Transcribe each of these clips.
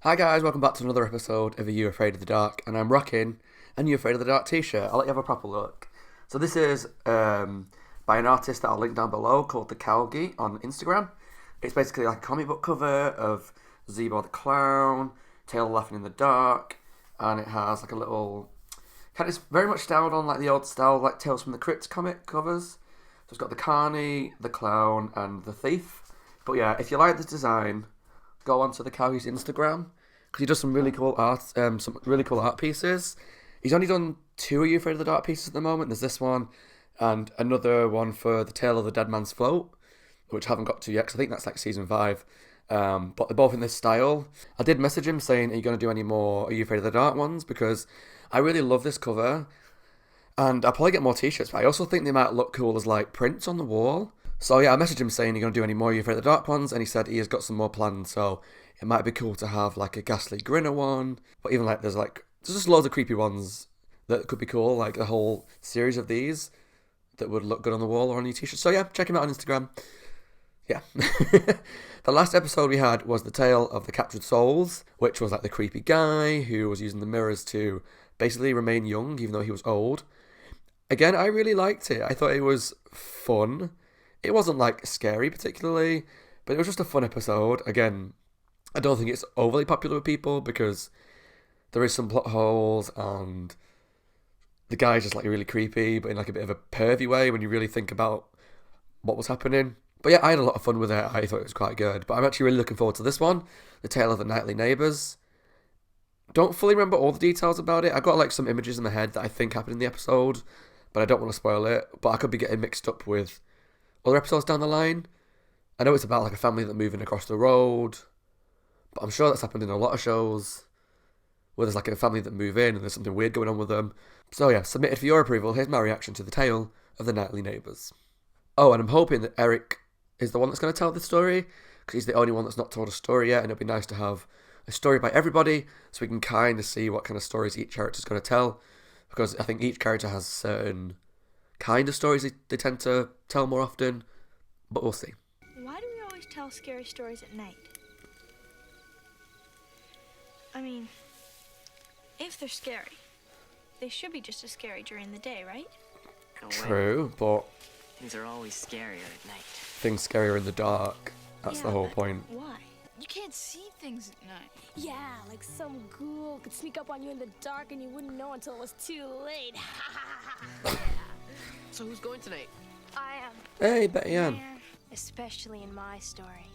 Hi guys, welcome back to another episode of Are You Afraid of the Dark? And I'm rocking a You Afraid of the Dark t-shirt. I'll let you have a proper look. So this is by an artist that I'll link down below called The Calgi on Instagram. It's basically like a comic book cover of Zebo the Clown, Taylor laughing in the dark, and it has like a little... It's very much styled on like the old style like Tales from the Crypt comic covers. So it's got the Carney, the Clown, and the Thief. But yeah, if you like this design, go onto the Calgi's Instagram because he does some really cool art pieces. He's only done 2 Are You Afraid of the Dark pieces at the moment. There's this one and another one for the Tale of the Dead Man's Float, which I haven't got to yet because I think that's like season 5. But they're both in this style. I did message him saying, are you going to do any more Are You Afraid of the Dark ones? Because I really love this cover and I'll probably get more t-shirts, but I also think they might look cool as like prints on the wall. So yeah, I messaged him saying, are you going to do any more Are You Afraid of the Dark ones? And he said he has got some more planned, so it might be cool to have like a Ghastly Grinner one. But even like there's just loads of creepy ones that could be cool, like a whole series of these that would look good on the wall or on your t-shirt. So yeah, check him out on Instagram. Yeah. The last episode we had was the Tale of the Captured Souls, which was like the creepy guy who was using the mirrors to basically remain young even though he was old. Again, I really liked it. I thought it was fun. It wasn't like scary particularly, but it was just a fun episode. Again, I don't think it's overly popular with people because there is some plot holes and the guy's just like really creepy, but in like a bit of a pervy way when you really think about what was happening. But yeah, I had a lot of fun with it. I thought it was quite good. But I'm actually really looking forward to this one, The Tale of the Nightly Neighbours. Don't fully remember all the details about it. I got like some images in my head that I think happened in the episode, but I don't want to spoil it. But I could be getting mixed up with other episodes down the line. I know it's about like a family that moving across the road, but I'm sure that's happened in a lot of shows where there's like a family that move in and there's something weird going on with them. So yeah, submitted for your approval. Here's my reaction to The Tale of the Nightly Neighbours. Oh, and I'm hoping that Eric is the one that's going to tell the story because he's the only one that's not told a story yet, and it'd be nice to have a story by everybody so we can kind of see what kind of stories each character's going to tell, because I think each character has certain kind of stories they tend to tell more often, but we'll see. Why do we always tell scary stories at night? I mean, if they're scary, they should be just as scary during the day, right? True, but Things are always scarier at night. things scarier in the dark. That's the whole point. Why? You can't see things at night. Yeah, like some ghoul could sneak up on you in the dark and you wouldn't know until it was too late. So who's going tonight? I am. Hey, Betty Ann. Especially in my story.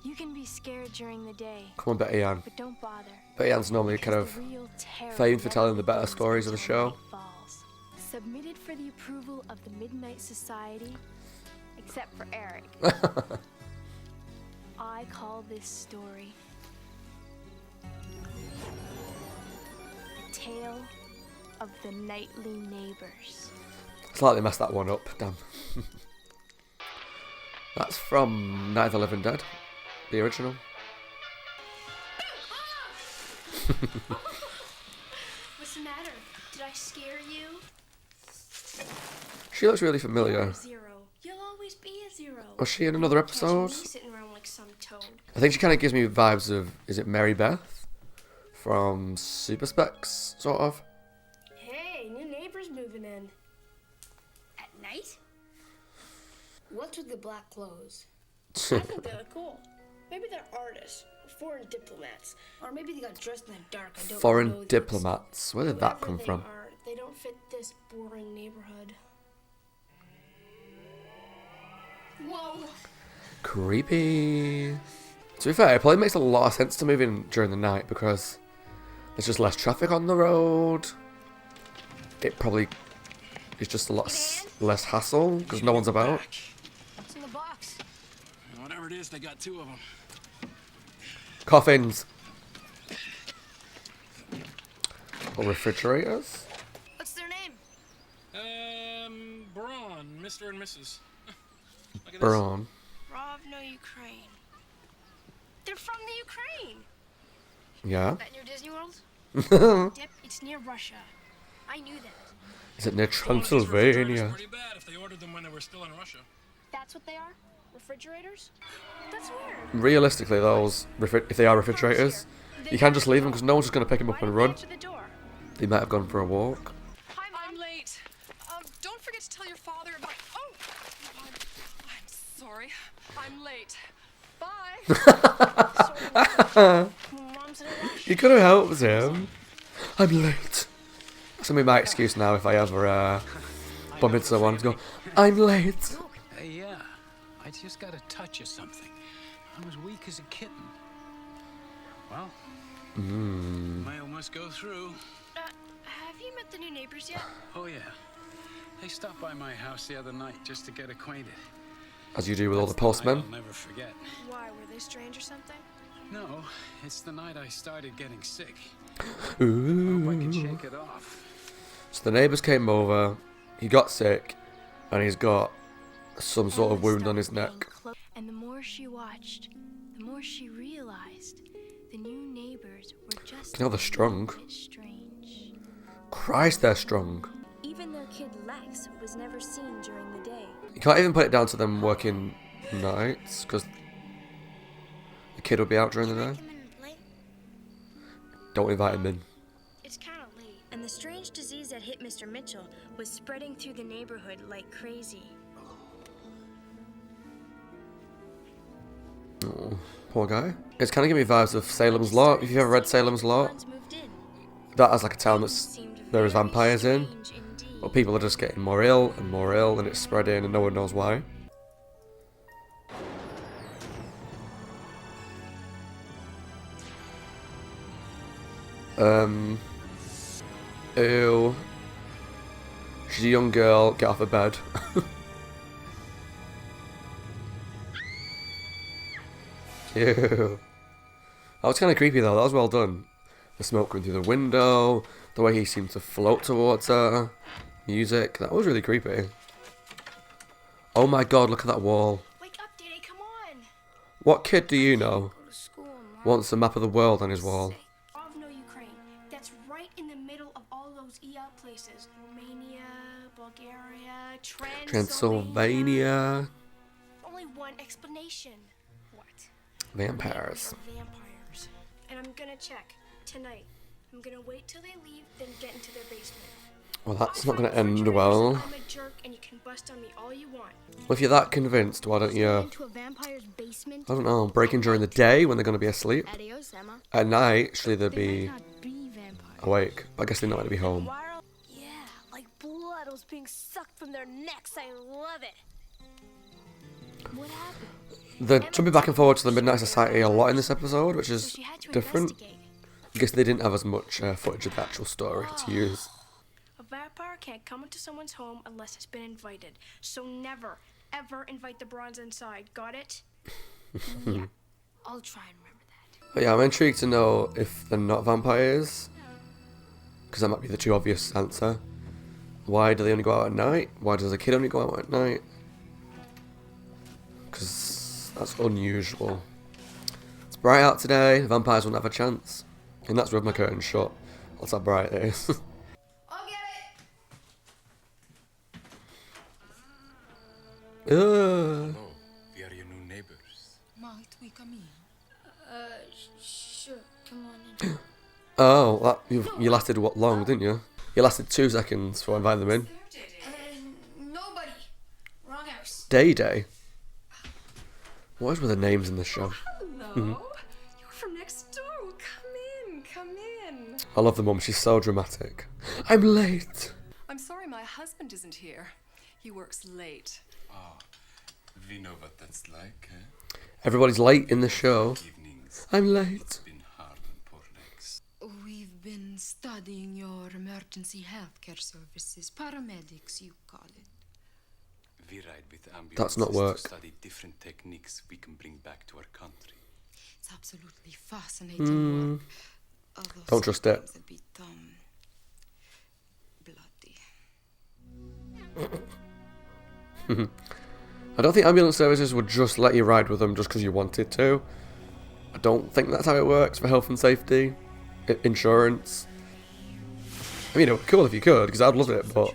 You can be scared during the day, Come on, Betty Ann. but don't bother. Betty Ann's normally kind of The real terror famed for never telling the better begins stories of the until show. night falls. Submitted for the approval of the Midnight Society, except for Eric. I call this story The Tale of the Nightly Neighbours. Slightly messed that one up, damn. That's from Night of the Living Dead, the original. What's the matter? Did I scare you? She looks really familiar. Zero. You'll always be a zero. Was she in another episode? Catch me sitting around like some toad. I think she kind of gives me vibes of, is it Mary Beth? From Super Specs, sort of. Hey, new neighbors moving in. At night? What's with the black clothes? I think they look cool. Maybe they're artists, or foreign diplomats, or maybe they got dressed in the dark. I don't know Foreign this. diplomats. Where did that Whatever come they from? are, they don't fit this boring neighborhood. Whoa! Creepy. To be fair, it probably makes a lot of sense to move in during the night because there's just less traffic on the road. It probably is just a lot less hassle because no one's about. What's in the box? Whatever it is, they got 2 of them. Coffins. Or refrigerators. What's their name? Braun, Mr. and Mrs. Look at Braun. Rovno, Ukraine. They're from the Ukraine. Yeah. That near Disney World? Dip, it's near Russia. I knew that. Is it near These refrigerators Transylvania? pretty bad if they ordered them when they were still in Russia. That's what they are? Refrigerators? That's weird. Realistically, those, if they are refrigerators, you can't just leave them because no one's just going to pick them up and run. They might have gone for a walk. I'm late. Don't forget to tell your father about. Oh, I'm sorry. I'm late. Bye. Mom's in a rush. You could have helped him. I'm late. That's going to be my excuse now if I ever bump into someone and go, I'm late. Hey, yeah. I just got a touch of something. I'm as weak as a kitten. Well, mail must go through. Have you met the new neighbors yet? Oh, yeah. They stopped by my house the other night just to get acquainted. As you do with all the That's night postmen. I'll never forget. Why, were they strange or something? No, it's the night I started getting sick. Ooh. Hope I can shake it off. So the neighbours came over, he got sick, and he's got some sort of wound on his neck. And the more she watched, the more she realized the new neighbors were just You know they're strong. a bit strange. Christ, they're strong. Even their kid Lex was never seen during the day. You can't even put it down to them working nights, because the kid would be out during the day. Come in and play? Don't invite him in. It's kind of late. And the strange disease that hit Mr. Mitchell was spreading through the neighborhood like crazy. Oh, poor guy. It's kind of giving me vibes of Salem's Lot. If you've ever read Salem's Lot, Moved in. that has like a town that's there is Very vampires in. strange indeed. But people are just getting more ill, and it's spreading, and no one knows why. Ew. She's a young girl, get off her bed. Ew. That was kind of creepy though, that was well done. The smoke coming through the window, the way he seemed to float towards her. Music, that was really creepy. Oh my god, look at that wall. Wake up, Daddy, come on. What kid do you know Go to school, Mom. wants a map of the world on his wall? Of no Ukraine. That's right in the middle of all those places. Romania, Bulgaria, Transylvania. Only one explanation. What? Vampires. Vampires. And I'm gonna check tonight. I'm gonna wait till they leave, then get into their basement. Well, that's I'll not going to find end refrigerators. well. I'm a jerk, and you can bust on me all you want. Well, if you're that convinced, why don't you, Into a vampire's basement. I don't know, break in during the day when they're going to be asleep? Adios, Emma. At night, surely they'd They be might not be vampires. awake. But I guess they're not going to be home. Yeah, like blood was being sucked from their necks. I love it. What happened? They're jumping back and forward to the Midnight Society a lot in this episode, which So is she had to different. investigate. I guess they didn't have as much footage of the actual story to use. A vampire can't come into someone's home unless it's been invited. So never, ever invite the bronze inside. Got it? Yeah, I'll try and remember that. But yeah, I'm intrigued to know if they're not vampires. Because that might be the too obvious answer. Why do they only go out at night? Why does a kid only go out at night? Because that's unusual. It's bright out today, the vampires won't have a chance. And that's with my curtains shut. That's how bright it is. I'll get it. Ugh. Oh, we are your new neighbors. Might we come in? Sure. Come on in. Oh, you lasted what long, didn't you? You lasted 2 seconds before I invited them in. Nobody. Wrong house. Day. What is with the names in this show? Hello. You're from next door. Well, come in. Come in. I love the mum, she's so dramatic. I'm late. I'm sorry my husband isn't here. He works late. Ah, we know what that's like, eh? Everybody's late in the show. Evenings. I'm late. It's been hard on poor legs. We've been studying your emergency healthcare services. Paramedics, you call it. We ride with ambulances That's not work. to study different techniques we can bring back to our country. It's absolutely fascinating work. Although Don't trust it. sometimes a bit, bloody. I don't think ambulance services would just let you ride with them just because you wanted to. I don't think that's how it works for health and safety. Insurance. I mean, it would be cool if you could, because I'd love it, but...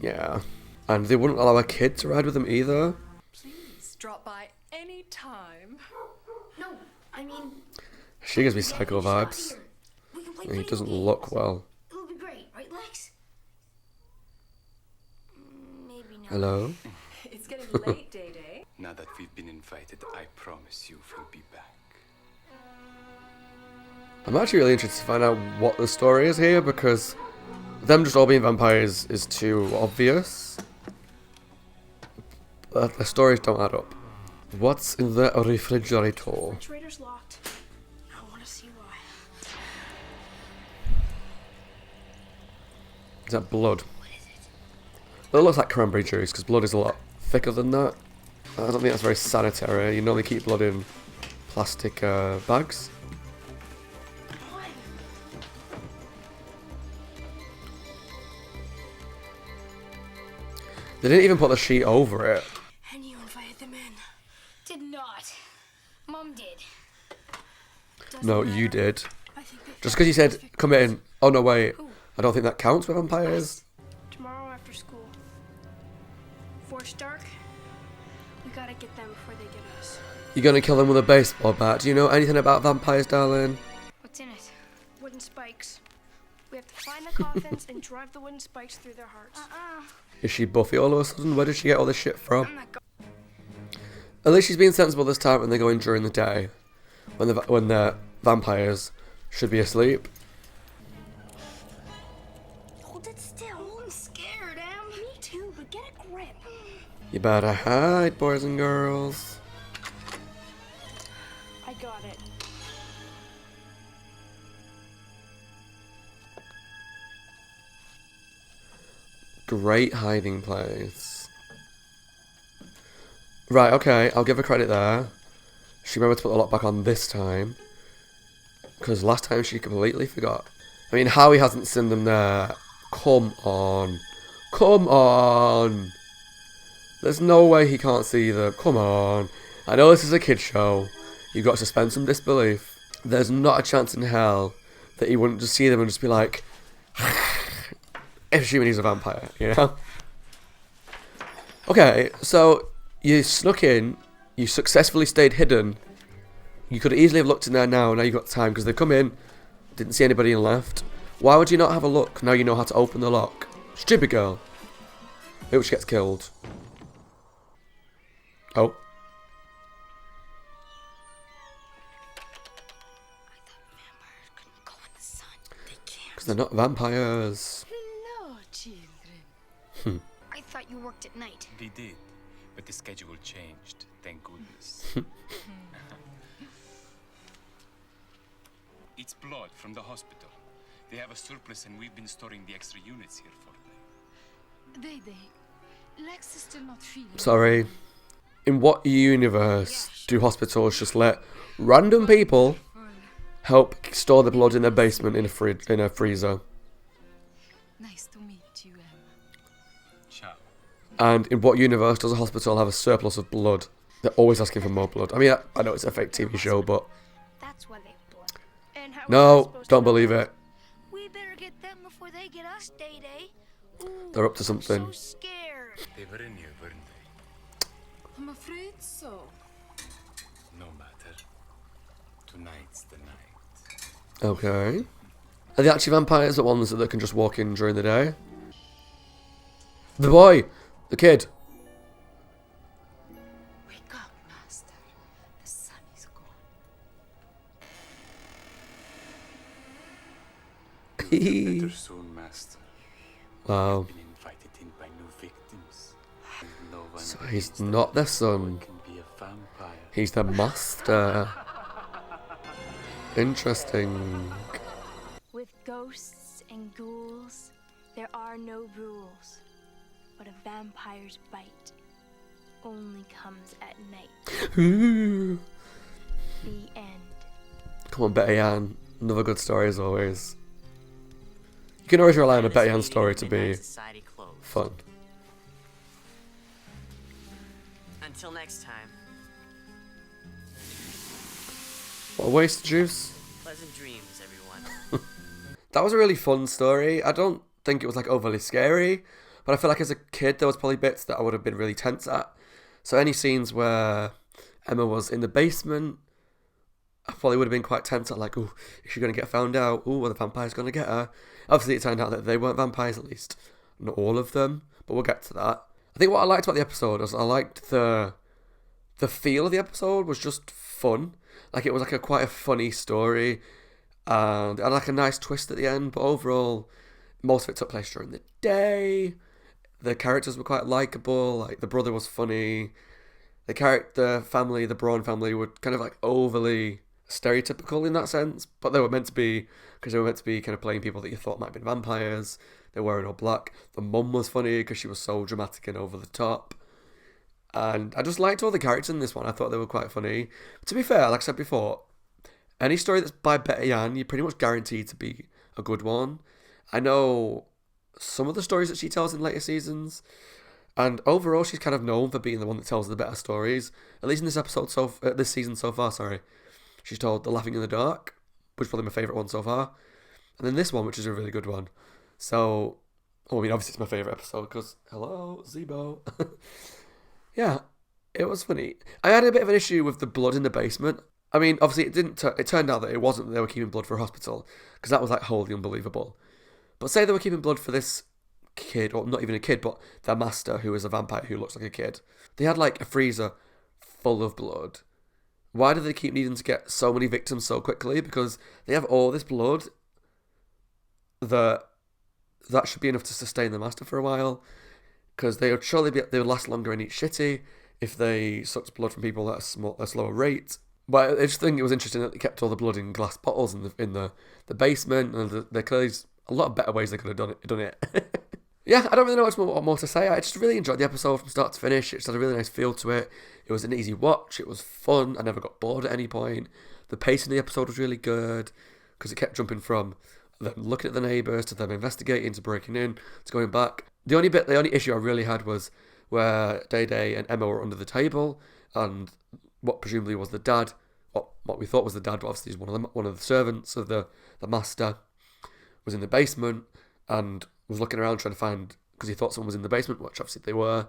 Yeah. And they wouldn't allow a kid to ride with them either. Please, drop by any time. No, I mean, She gives me we gotta psycho get out of vibes. here. We can play And he video doesn't games. look well. It'll be great, right, Lex? Maybe not. Hello? It's getting late, Day Day. Now that we've been invited, I promise you we'll be back. I'm actually really interested to find out what the story is here, because them just all being vampires is too obvious. But the stories don't add up. What's in the refrigerator? Refrigerator's locked. I want to see why. Is that blood? It looks like cranberry juice, because blood is a lot thicker than that. I don't think that's very sanitary. You normally keep blood in plastic bags. They didn't even put the sheet over it. And you invited them in. Did not. Mom did. No, you did. I think they Just because you said, come in. Oh, no, wait. I don't think that counts with vampires. Tomorrow after school. Before it's dark, we gotta get them before they get us. You're going to kill them with a baseball bat. Do you know anything about vampires, darling? What's in it? Wooden spikes. We have to find the coffins and drive the wooden spikes through their hearts. Is she Buffy all of a sudden? Where did she get all this shit from? I'm not go- At least she's being sensible this time when they go in during the day. When the vampires should be asleep. Hold it still. I'm scared, Em. Me too, but get a grip. You better hide, boys and girls. I got it. Great hiding place. Right, okay, I'll give her credit there. She remembered to put the lock back on this time. Because last time she completely forgot. I mean, Howie hasn't seen them there. Come on. Come on. There's no way he can't see them. Come on. I know this is a kid's show. You've got to suspend some disbelief. There's not a chance in hell that he wouldn't just see them and just be like... assuming he's a vampire, you know? Okay, so you snuck in, you successfully stayed hidden. You could easily have looked in there now you've got time, because they've come in, didn't see anybody and left. Why would you not have a look now you know how to open the lock? Stupid girl. Hope she gets killed. Oh. Vampires couldn't go in the sun. They can't. Because they're not vampires. Hello, children. I thought you worked at night. We did, but the schedule changed, thank goodness. It's blood from the hospital. They have a surplus and we've been storing the extra units here for them. Day Day. Lex is still not feeling. Sorry. In what universe do hospitals just let random people help store the blood in their basement in a freezer? Nice to meet you, Emma. Ciao. And in what universe does a hospital have a surplus of blood? They're always asking for more blood. I mean, I know it's a fake TV show, but That's why they have blood. And how no, don't believe it. We better get them before they get us, Day Day. Ooh, They're up to something. I'm so scared. They were in here, weren't they? I'm afraid so. No matter. Tonight's the night. Okay. Are they actually vampires, the ones that can just walk in during the day? The boy! The kid! Wake up, Master. The sun is gone. Better soon, Master. Wow. Been invited in by new victims. And no one So believes he's that not their boy son. can be a vampire. He's the master. Interesting. With ghosts and ghouls, there are no rules. But a vampire's bite only comes at night. Ooh. The end. Come on, Betty Ann. Another good story as always. You can always rely on a Betty Ann story to be Society closed. fun. Until next time, What a waste of juice. pleasant dreams, everyone. That was a really fun story. I don't think it was like overly scary, but I feel like as a kid there was probably bits that I would have been really tense at. So any scenes where Emma was in the basement, I probably would have been quite tempted, like, oh, is she going to get found out? Oh, are the vampires going to get her? Obviously, it turned out that they weren't vampires, at least not all of them, but we'll get to that. I think what I liked about the episode was I liked the feel of the episode was just fun. Like, it was like quite a funny story, and like a nice twist at the end, but overall, most of it took place during the day. The characters were quite likeable, like, the brother was funny. The family, the Braun family, were kind of like overly stereotypical in that sense, but they were meant to be, because they were meant to be kind of playing people that you thought might have been vampires. They were wearing all black. The mum was funny because she was so dramatic and over the top. And I just liked all the characters in this one. I thought they were quite funny. But to be fair, like I said before, any story that's by Betty Ann, you're pretty much guaranteed to be a good one. I know some of the stories that she tells in later seasons, and overall she's kind of known for being the one that tells the better stories. At least in this season so far, sorry. She's told The Laughing in the Dark, which is probably my favourite one so far. And then this one, which is a really good one. So, I mean, obviously it's my favourite episode because, hello, Zebo. Yeah, it was funny. I had a bit of an issue with the blood in the basement. I mean, obviously it turned out that it wasn't that they were keeping blood for a hospital, because that was like wholly unbelievable. But say they were keeping blood for this kid, or not even a kid, but their master, who is a vampire who looks like a kid. They had like a freezer full of blood. Why do they keep needing to get so many victims so quickly? Because they have all this blood that should be enough to sustain the master for a while. Because they would last longer and eat shitty if they sucked blood from people at a slower rate. But I just think it was interesting that they kept all the blood in glass bottles in the basement, and there clearly a lot of better ways they could have done it. Yeah, I don't really know what more to say. I just really enjoyed the episode from start to finish. It just had a really nice feel to it. It was an easy watch. It was fun. I never got bored at any point. The pace in the episode was really good because it kept jumping from them looking at the neighbours to them investigating to breaking in to going back. The only issue I really had was where Day Day and Emma were under the table, and what presumably was the dad, what we thought was the dad, but obviously he's one of the servants of the master, was in the basement and was looking around trying to find, because he thought someone was in the basement, which obviously they were.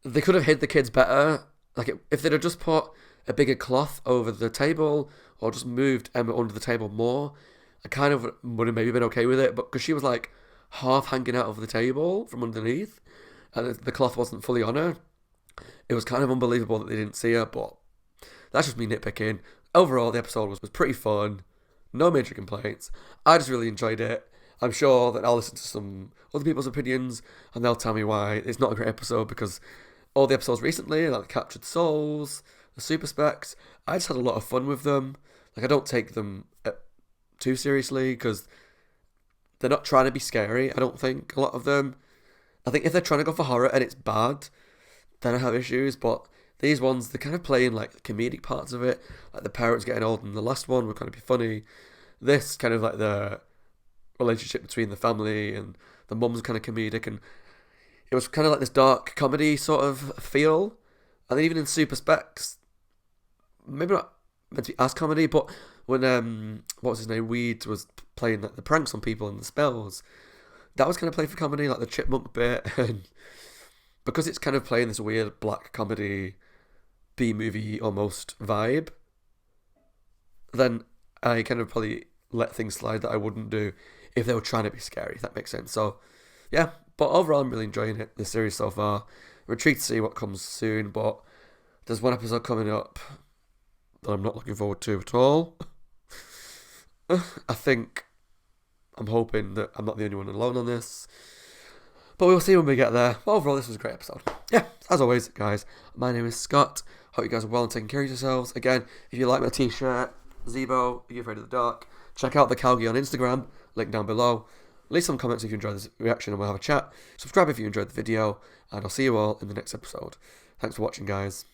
They could have hid the kids better. Like, if they'd have just put a bigger cloth over the table or just moved Emma under the table more, I kind of would have maybe been okay with it. But because she was like half hanging out of the table from underneath and the cloth wasn't fully on her, it was kind of unbelievable that they didn't see her. But that's just me nitpicking. Overall, the episode was pretty fun. No major complaints. I just really enjoyed it. I'm sure that I'll listen to some other people's opinions and they'll tell me why it's not a great episode, because all the episodes recently, like the Captured Souls, the Super Specs, I just had a lot of fun with them. Like, I don't take them too seriously because they're not trying to be scary, I don't think, a lot of them. I think if they're trying to go for horror and it's bad, then I have issues, but these ones, they're kind of playing like the comedic parts of it, like the parents getting old, and the last one would kind of be funny. This kind of like the relationship between the family and the mum's kind of comedic, and it was kind of like this dark comedy sort of feel. And then even in Super Specs, maybe not meant to be as comedy, but when what was his name, Weed was playing like the pranks on people and the spells, that was kind of played for comedy, like the chipmunk bit. And because it's kind of playing this weird black comedy B-movie almost vibe, then I kind of probably let things slide that I wouldn't do if they were trying to be scary, if that makes sense. So, yeah, but overall I'm really enjoying it, the series so far. I'm intrigued to see what comes soon, but there's one episode coming up that I'm not looking forward to at all. I'm hoping that I'm not the only one alone on this, but we'll see when we get there. But overall, this was a great episode. Yeah, as always, guys, my name is Scott. Hope you guys are well and taking care of yourselves. Again, if you like my t-shirt, Zebo, Are You Afraid of the Dark? Check out the Calgi on Instagram, link down below. Leave some comments if you enjoyed this reaction and we'll have a chat. Subscribe if you enjoyed the video, and I'll see you all in the next episode. Thanks for watching, guys.